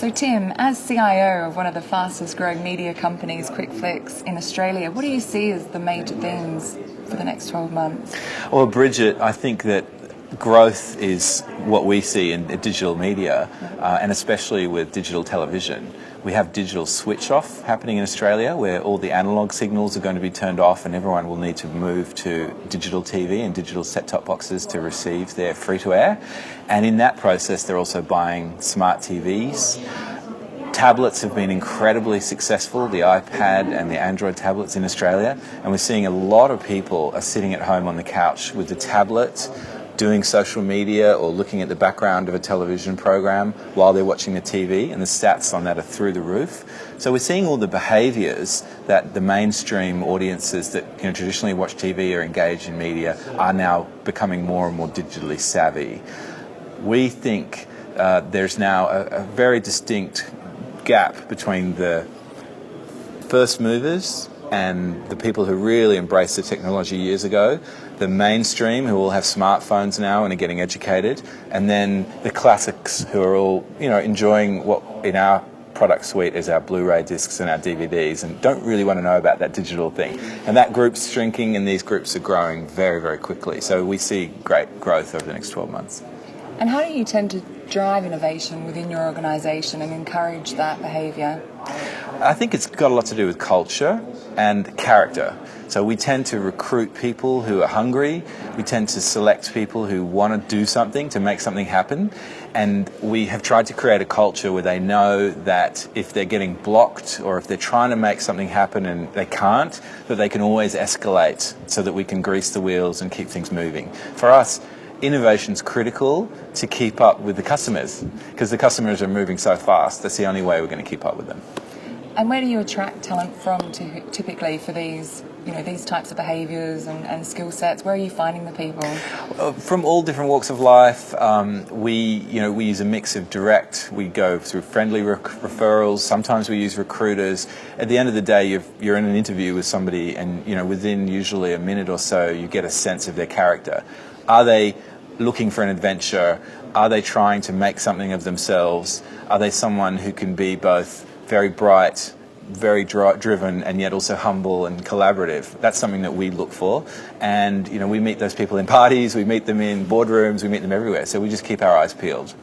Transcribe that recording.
So Tim, as CIO of one of the fastest growing media companies, Quickflix, in Australia, what do you see as the major themes for the next 12 months? Well, Bridget, I think that growth is what we see in digital media, and especially with digital television. We have digital switch off happening in Australia, where all the analog signals are going to be turned off and everyone will need to move to digital TV and digital set-top boxes to receive their free-to-air. And in that process, they're also buying smart TVs. Tablets have been incredibly successful, the iPad and the Android tablets in Australia, and we're seeing a lot of people are sitting at home on the couch with the tablet, doing social media or looking at the background of a television program while they're watching the TV, and the stats on that are through the roof. So we're seeing all the behaviours that the mainstream audiences that traditionally watch TV or engage in media are now becoming more and more digitally savvy. We think there's now a very distinct gap between the first movers and the people who really embraced the technology years ago, the mainstream who all have smartphones now and are getting educated, and then the classics who are all enjoying what in our product suite is our Blu-ray discs and our DVDs and don't really want to know about that digital thing. And that group's shrinking and these groups are growing very, very quickly. So we see great growth over the next 12 months. And how do you tend to drive innovation within your organisation and encourage that behaviour? I think it's got a lot to do with culture and character. So we tend to recruit people who are hungry, we tend to select people who want to do something, to make something happen, and we have tried to create a culture where they know that if they're getting blocked or if they're trying to make something happen and they can't, that they can always escalate so that we can grease the wheels and keep things moving. For us, innovation's critical to keep up with the customers because the customers are moving so fast. That's the only way we're going to keep up with them. And where do you attract talent from typically for these types of behaviours and skill sets? Where are you finding the people? From all different walks of life. We use a mix of direct. We go through friendly referrals. Sometimes we use recruiters. At the end of the day, you're in an interview with somebody, and within usually a minute or so, you get a sense of their character. Are they looking for an adventure? Are they trying to make something of themselves? Are they someone who can be both very bright, very driven, and yet also humble and collaborative? That's something that we look for. And we meet those people in parties, we meet them in boardrooms, we meet them everywhere. So we just keep our eyes peeled.